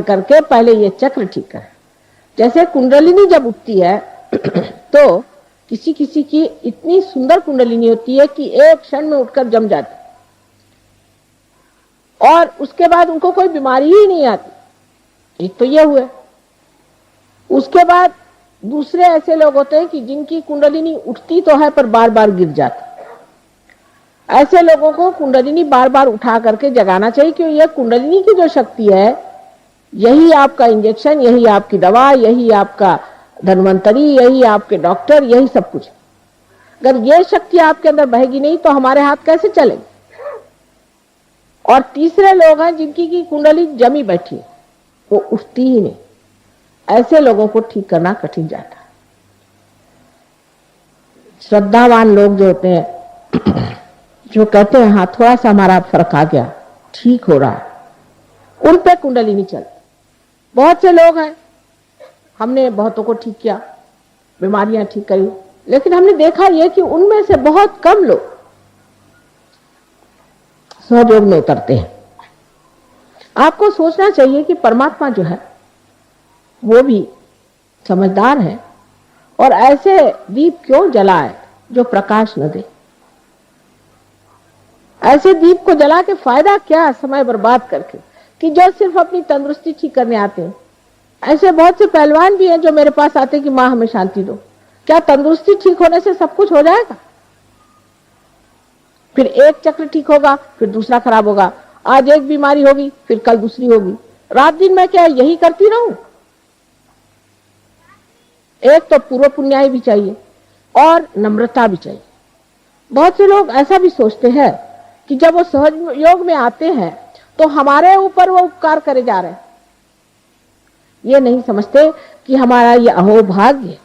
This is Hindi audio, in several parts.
करके पहले ये चक्र ठीक करें। जैसे कुंडलिनी जब उठती है तो किसी किसी की इतनी सुंदर कुंडलिनी होती है कि एक क्षण में उठकर जम जाती और उसके बाद उनको कोई बीमारी ही नहीं आती। एक तो ये हुए। उसके बाद दूसरे ऐसे लोग होते हैं कि जिनकी कुंडलिनी उठती तो है पर बार बार गिर जाती। ऐसे लोगों को कुंडलिनी बार बार उठा करके जगाना चाहिए, क्योंकि यह कुंडलिनी की जो शक्ति है, यही आपका इंजेक्शन, यही आपकी दवा, यही आपका धन्वंतरी, यही आपके डॉक्टर, यही सब कुछ। अगर ये शक्ति आपके अंदर बहेगी नहीं तो हमारे हाथ कैसे चलेंगे। और तीसरे लोग हैं जिनकी की कुंडली जमी बैठी है, वो उठती ही नहीं। ऐसे लोगों को ठीक करना कठिन जाता है। श्रद्धावान लोग जो होते हैं जो कहते हैं हाँ थोड़ा सा हमारा फर्क आ गया, ठीक हो रहा है, उन पे कुंडली नहीं चलती। बहुत से लोग हैं, हमने बहुतों को ठीक किया, बीमारियां ठीक करी, लेकिन हमने देखा यह कि उनमें से बहुत कम लोग सहयोग में उतरते हैं। आपको सोचना चाहिए कि परमात्मा जो है वो भी समझदार है और ऐसे दीप क्यों जलाए जो प्रकाश न दे। ऐसे दीप को जला के फायदा क्या समय बर्बाद करके, कि जो सिर्फ अपनी तंदुरुस्ती ठीक करने आते हैं। ऐसे बहुत से पहलवान भी हैं जो मेरे पास आते हैं कि मां हमें शांति दो। क्या तंदुरुस्ती ठीक होने से सब कुछ हो जाएगा? फिर एक चक्र ठीक होगा, फिर दूसरा खराब होगा। आज एक बीमारी होगी, फिर कल दूसरी होगी। रात दिन मैं क्या यही करती रहूं? एक तो पूर्व पुण्याई भी चाहिए और नम्रता भी चाहिए। बहुत से लोग ऐसा भी सोचते हैं कि जब वो सहयोग में आते हैं तो हमारे ऊपर वो उपकार करे जा रहे हैं। ये नहीं समझते कि हमारा ये अहोभाग्य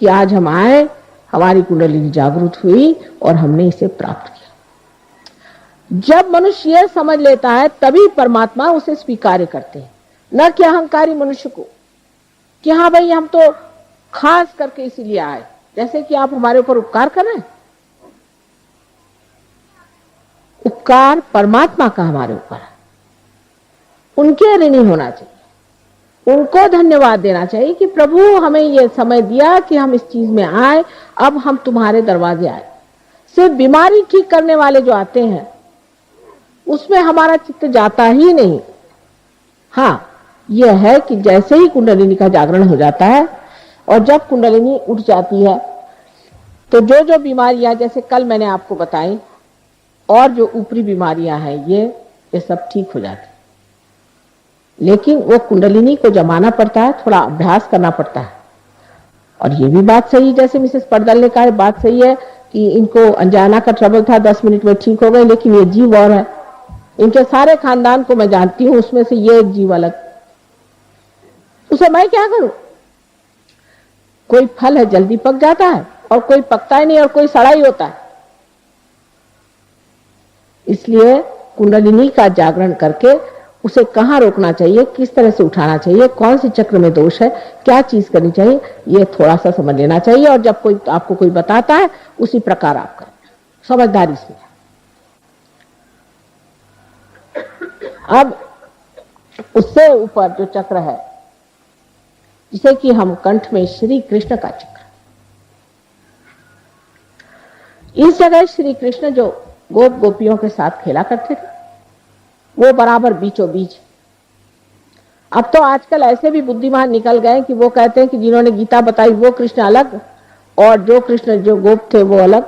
कि आज हम आए, हमारी कुंडली जागृत हुई और हमने इसे प्राप्त किया। जब मनुष्य ये समझ लेता है तभी परमात्मा उसे स्वीकार करते हैं, न कि अहंकारी मनुष्य को कि हाँ भाई हम तो खास करके इसीलिए आए, जैसे कि आप हमारे ऊपर उपकार कर रहे हैं। उपकार परमात्मा का हमारे ऊपर है, उनके ऋणी होना चाहिए, उनको धन्यवाद देना चाहिए कि प्रभु हमें ये समय दिया कि हम इस चीज में आए, अब हम तुम्हारे दरवाजे आए। सिर्फ बीमारी ठीक करने वाले जो आते हैं उसमें हमारा चित्त जाता ही नहीं। हाँ, यह है कि जैसे ही कुंडलिनी का जागरण हो जाता है और जब कुंडलिनी उठ जाती है तो जो जो बीमारियां जैसे कल मैंने आपको बताई और जो ऊपरी बीमारियां हैं ये सब ठीक हो जाती। लेकिन वो कुंडलिनी को जमाना पड़ता है, थोड़ा अभ्यास करना पड़ता है। और ये भी बात सही, जैसे मिसेस पड़दल ने कहा, बात सही है कि इनको अनजाना का ट्रबल था, 10 मिनट में ठीक हो गए, लेकिन ये जीव और है। इनके सारे खानदान को मैं जानती हूं, उसमें से ये एक जीव अलग। उसे मैं क्या करूं? कोई फल है जल्दी पक जाता है और कोई पकता ही नहीं और कोई सड़ा ही होता है। इसलिए कुंडलिनी का जागरण करके उसे कहां रोकना चाहिए, किस तरह से उठाना चाहिए, कौन से चक्र में दोष है, क्या चीज करनी चाहिए, ये थोड़ा सा समझ लेना चाहिए। और जब कोई आपको कोई बताता है उसी प्रकार आप करें, समझदारी से। अब उससे ऊपर जो चक्र है जिसे कि हम कंठ में श्री कृष्ण का चक्र, इस जगह श्री कृष्ण जो गोप गोपियों के साथ खेला करते थे वो बराबर बीचों बीच। अब तो आजकल ऐसे भी बुद्धिमान निकल गए कि वो कहते हैं कि जिन्होंने गीता बताई वो कृष्ण अलग और जो कृष्ण जो गोप थे वो अलग,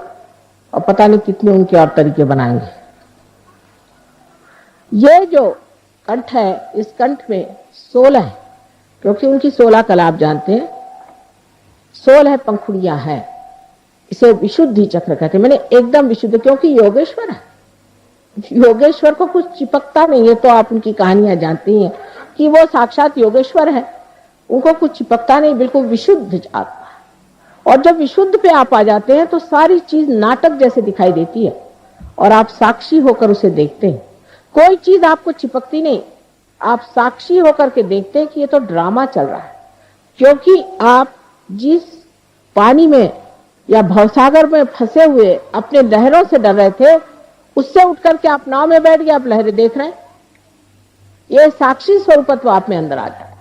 और पता नहीं कितने उनके और तरीके बनाएंगे। ये जो कंठ है, इस कंठ में 16 है, क्योंकि उनकी 16 कला आप जानते हैं, 16 पंखुड़ियां हैं। इसे विशुद्धि चक्र कहते हैं, मैंने एकदम विशुद्ध, क्योंकि योगेश्वर है। योगेश्वर को कुछ चिपकता नहीं है। तो आप उनकी कहानियां जानती हैं कि वो साक्षात योगेश्वर है, उनको कुछ चिपकता नहीं, बिल्कुल विशुद्ध आत्मा। और जब विशुद्ध पे आप आ जाते हैं तो सारी चीज नाटक जैसे दिखाई देती है और आप साक्षी होकर उसे देखते हैं। कोई चीज आपको चिपकती नहीं, आप साक्षी होकर के देखते हैं कि ये तो ड्रामा चल रहा है। क्योंकि आप जिस पानी में या भवसागर में फंसे हुए अपने लहरों से डर रहे थे, उससे उठ करके आप नाव में बैठ गए, आप लहरें देख रहे हैं। ये साक्षी स्वरूपत्व आप में अंदर आ जाता है।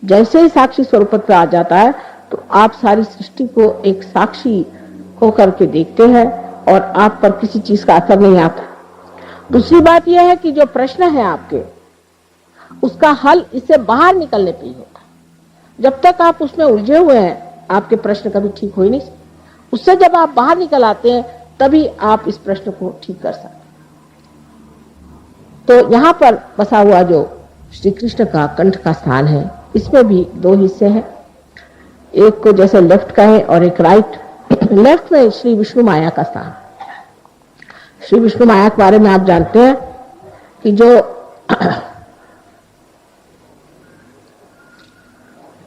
जैसे ही साक्षी स्वरूपत्व आ जाता है तो आप सारी सृष्टि को एक साक्षी होकर के देखते हैं और आप पर किसी चीज का असर नहीं आता। दूसरी बात यह है कि जो प्रश्न है आपके, उसका हल इससे बाहर निकलने पे ही होता। जब तक आप उसमें उलझे हुए हैं, आपके प्रश्न कभी ठीक हो ही नहीं सकते। उससे जब आप बाहर निकल आते हैं, तभी आप इस प्रश्न को ठीक कर सकते। तो यहाँ पर बसा हुआ जो श्री कृष्ण का कंठ का स्थान है, इसमें भी दो हिस्से हैं। एक को जैसे लेफ्ट का है और एक राइट। लेफ्ट में श्री विष्णु माया का स्थान। श्री विष्णु माया के बारे में आप जानते हैं कि जो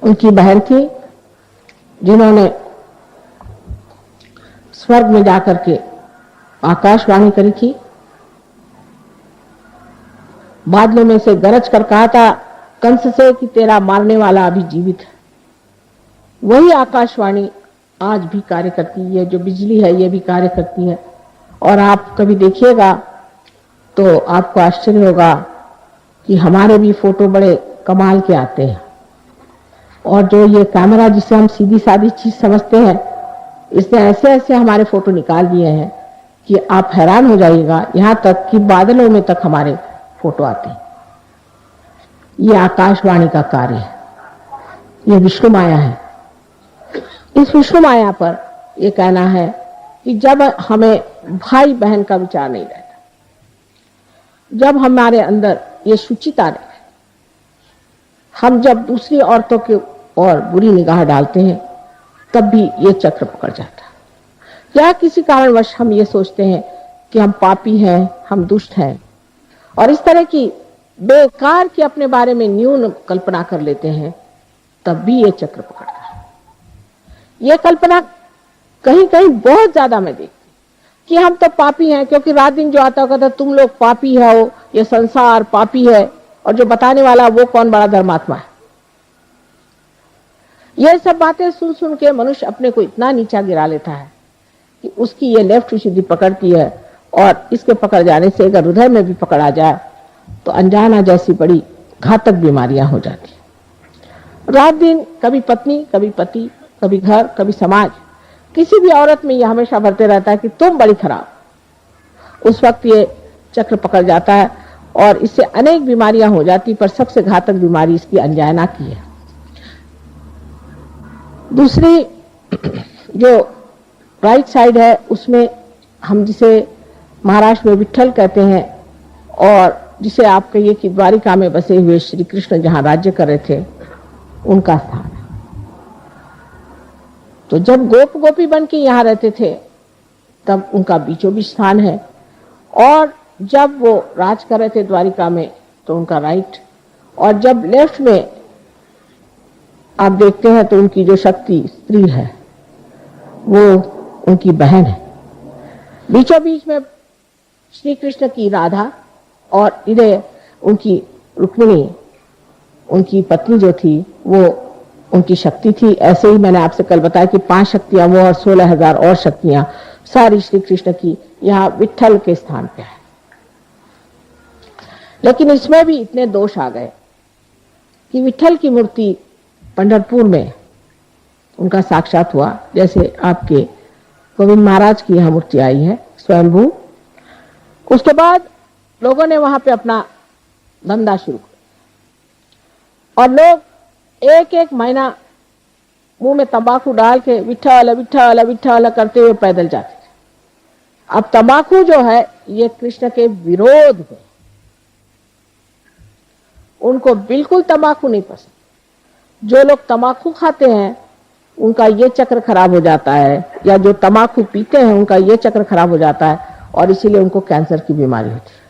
उनकी बहन थी, जिन्होंने स्वर्ग में जाकर के आकाशवाणी करी थी, बादलों में से गरज कर कहा था कंस से कि तेरा मारने वाला अभी जीवित है। वही आकाशवाणी आज भी कार्य करती है। जो बिजली है ये भी कार्य करती है। और आप कभी देखिएगा तो आपको आश्चर्य होगा कि हमारे भी फोटो बड़े कमाल के आते हैं। और जो ये कैमरा जिसे हम सीधी सादी चीज समझते हैं, इसने ऐसे ऐसे हमारे फोटो निकाल दिए हैं कि आप हैरान हो जाइएगा। यहां तक कि बादलों में तक हमारे फोटो आते हैं। ये आकाशवाणी का कार्य है, ये विष्णु माया है। इस विष्णु माया पर ये कहना है कि जब हमें भाई बहन का विचार नहीं रहता, जब हमारे अंदर ये शुचिता रहे, हम जब दूसरी औरतों के और बुरी निगाह डालते हैं, तब भी ये चक्र पकड़ जाता है। या किसी कारणवश हम ये सोचते हैं कि हम पापी हैं, हम दुष्ट हैं, और इस तरह की बेकार की अपने बारे में न्यून कल्पना कर लेते हैं, तब भी ये चक्र पकड़ता है। ये कल्पना कहीं कहीं बहुत ज्यादा मैं देखती कि हम तो पापी हैं, क्योंकि रात दिन जो आता होगा तुम लोग पापी हो, ये संसार पापी है, और जो बताने वाला वो कौन बड़ा धर्मात्मा है। ये सब बातें सुन सुन के मनुष्य अपने को इतना नीचा गिरा लेता है कि उसकी ये लेफ्ट विशुद्धि पकड़ती है, और इसके पकड़ जाने से अगर हृदय में भी पकड़ आ जाए तो अनजाना जैसी बड़ी घातक बीमारियां हो जाती है। रात दिन कभी पत्नी, कभी पति, कभी घर, कभी समाज, किसी भी औरत में यह हमेशा बढ़ते रहता है कि तुम बड़ी खराब। उस वक्त ये चक्र पकड़ जाता है और इससे अनेक बीमारियां हो जाती, पर सबसे घातक बीमारी इसकी अनजाना की है। दूसरी जो राइट साइड है, उसमें हम जिसे महाराष्ट्र में विट्ठल कहते हैं, और जिसे आप कहिए कि द्वारिका में बसे हुए श्री कृष्ण जहां राज्य कर रहे थे, उनका स्थान है। तो जब गोप गोपी बन के यहां रहते थे, तब उनका बीचों बीच स्थान है। और जब वो राज कर रहे थे द्वारिका में, तो उनका राइट। और जब लेफ्ट में आप देखते हैं तो उनकी जो शक्ति स्त्री है, वो उनकी बहन है। बीचों बीच में श्री कृष्ण की राधा, और इधर उनकी रुक्मिणी, उनकी पत्नी जो थी, वो उनकी शक्ति थी। ऐसे ही मैंने आपसे कल बताया कि 5 शक्तियां वो और 16,000 और शक्तियां सारी श्री कृष्ण की यहाँ विट्ठल के स्थान पे है। लेकिन इसमें भी इतने दोष आ गए कि विट्ठल की मूर्ति पंढरपुर में उनका साक्षात हुआ, जैसे आपके गोविंद महाराज की यह मूर्ति आई है स्वयंभू। उसके बाद लोगों ने वहां पे अपना धंधा शुरू किया, और लोग एक एक महीना मुंह में तंबाकू डाल के विट्ठल विट्ठल विट्ठल करते हुए पैदल जाते थे। अब तंबाकू जो है ये कृष्ण के विरोध है, उनको बिल्कुल तंबाकू नहीं पसंद। जो लोग तंबाकू खाते हैं उनका ये चक्र खराब हो जाता है, या जो तंबाकू पीते हैं उनका ये चक्र खराब हो जाता है, और इसीलिए उनको कैंसर की बीमारी होती है।